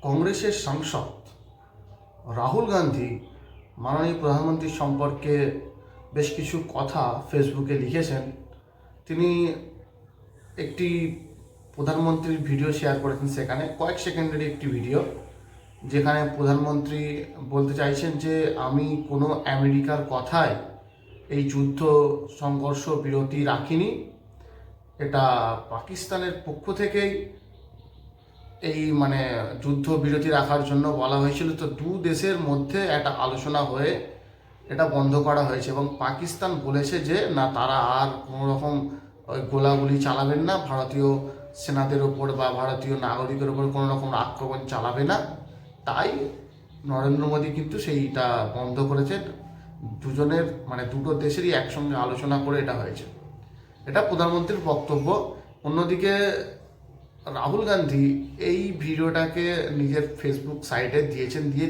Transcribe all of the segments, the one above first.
কংগ্রেসের সাংসদ রাহুল গান্ধী মাননীয় প্রধানমন্ত্রী সম্পর্কে বেশ কিছু কথা ফেসবুকে লিখেছেন। তিনি একটি প্রধানমন্ত্রীর ভিডিও শেয়ার করেছেন, সেখানে কয়েক সেকেন্ডের একটি ভিডিও, যেখানে প্রধানমন্ত্রী বলতে চাইছেন যে আমি কোনো আমেরিকার কথায় এই যুদ্ধ সংঘর্ষ বিরতি রাখিনি, এটা পাকিস্তানের পক্ষ থেকেই এই যুদ্ধ বিরতি রাখার জন্য বলা হয়েছিল। তো দু দেশের মধ্যে একটা আলোচনা হয়ে এটা বন্ধ করা হয়েছে এবং পাকিস্তান বলেছে যে না, তারা আর কোনো রকম ওই গোলাগুলি চালাবেন না, ভারতীয় সেনাদের ওপর বা ভারতীয় নাগরিকের ওপর কোনো রকম আক্রমণ চালাবে না। তাই নরেন্দ্র মোদী কিন্তু সেইটা বন্ধ করেছেন। দুজনের দুটো দেশেরই একসঙ্গে আলোচনা করে এটা হয়েছে। এটা প্রধানমন্ত্রীর বক্তব্য। অন্যদিকে রাহুল গান্ধী এই ভিডিওটাকে নিজের ফেসবুক সাইটে দিয়েছেন, দিয়ে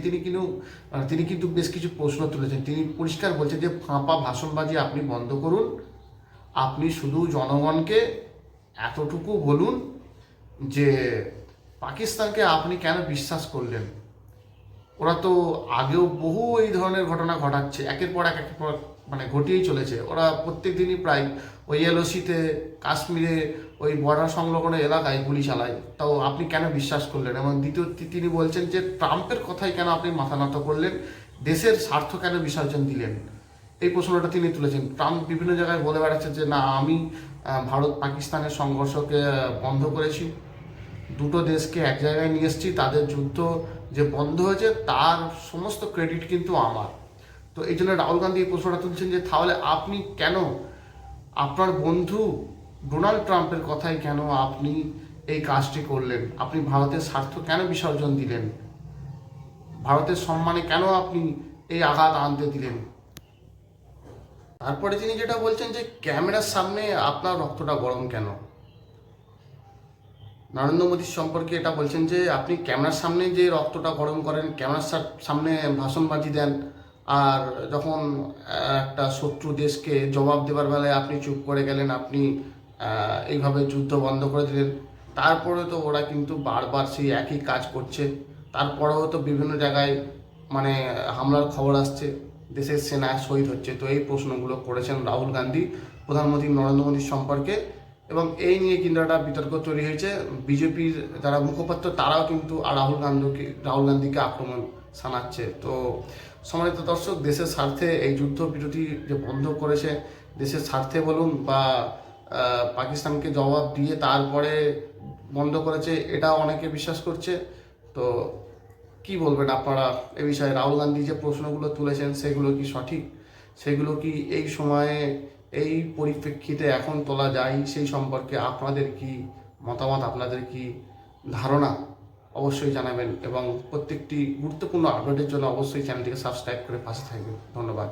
তিনি কিন্তু বেশ কিছু প্রশ্ন তুলেছেন। তিনি পরিষ্কার বলছেন যে ফাঁপা ভাষণবাজি আপনি বন্ধ করুন, আপনি শুধু জনগণকে এতটুকু বলুন যে পাকিস্তানকে আপনি কেন বিশ্বাস করলেন। ওরা তো আগেও বহু এই ধরনের ঘটনা ঘটাচ্ছে, একের পর ঘটিয়েই চলেছে। ওরা প্রত্যেক দিনই প্রায় ওই এলওসিতে, কাশ্মীরে, ওই বর্ডার সংলগ্ন এলাকায় গুলি চালায়, তাও আপনি কেন বিশ্বাস করলেন। এবং দ্বিতীয় তিনি বলছেন যে ট্রাম্পের কথাই কেন আপনি মাথা নত করলেন, দেশের স্বার্থ কেন বিসর্জন দিলেন, এই প্রশ্নটা তিনি তুলেছেন। ট্রাম্প বিভিন্ন জায়গায় বলে বেড়াচ্ছে যে না, আমি ভারত পাকিস্তানের সংঘর্ষকে বন্ধ করেছি, দুটো দেশকে এক জায়গায় নিয়ে এসেছি, তাদের যুদ্ধ যে বন্ধ হয়েছে তার সমস্ত ক্রেডিট কিন্তু আমার। তো এই জন্য রাহুল গান্ধী এই প্রশ্নটা তুলছেন যে তাহলে আপনি কেন আপনার বন্ধু ডোনাল্ড ট্রাম্পের কথাই কেন আপনি এই কাজটি করলেন, আপনি ভারতের স্বার্থ কেন বিসর্জন দিলেন, ভারতের সম্মানে কেন আপনি এই আঘাত আনতে দিলেন। তারপরে তিনি যেটা বলছেন যে ক্যামেরার সামনে আপনার রক্তটা গরম কেন। নরেন্দ্র মোদীর সম্পর্কে এটা বলছেন যে আপনি ক্যামেরার সামনে যে রক্তটা গরম করেন, ক্যামেরার সামনে ভাষণবাজি দেন, আর যখন একটা শত্রু দেশকে জবাব দেওয়ার বেলায় আপনি চুপ করে গেলেন, আপনি এইভাবে যুদ্ধ বন্ধ করে দিলেন। তারপরে তো ওরা কিন্তু বারবার সেই একই কাজ করছে। তারপরেও তো বিভিন্ন জায়গায় হামলার খবর আসছে, দেশের সেনা শহীদ হচ্ছে। তো এই প্রশ্নগুলো করেছেন রাহুল গান্ধী প্রধানমন্ত্রী নরেন্দ্র মোদীর সম্পর্কে, এবং এই নিয়ে কিন্তু একটা বিতর্ক তৈরি হয়েছে। বিজেপির যারা মুখপাত্র তারাও কিন্তু রাহুল গান্ধীকে আক্রমণ শানাচ্ছে। তো সম্মানিত দর্শক, দেশের স্বার্থে এই যুদ্ধ বিরতি যে বন্ধ করেছে, দেশের স্বার্থে বলুন বা পাকিস্তানকে জবাব দিয়ে তারপরে বন্ধ করেছে, এটা অনেকে বিশ্বাস করছে। তো কি বলবেন আপনারা এ বিষয়ে? রাহুল গান্ধী যে প্রশ্নগুলো তুলেছেন সেগুলো কি সঠিক, সেগুলো কি এই সময়ে এই পরিপ্রেক্ষিতে এখন তোলা যায়, সেই সম্পর্কে আপনাদের কি মতামত, আপনাদের কি ধারণা, অবশ্যই জানাবেন। এবং প্রত্যেকটি গুরুত্বপূর্ণ আপডেটের জন্য অবশ্যই চ্যানেলটিকে সাবস্ক্রাইব করে পাশে থাকবেন। ধন্যবাদ।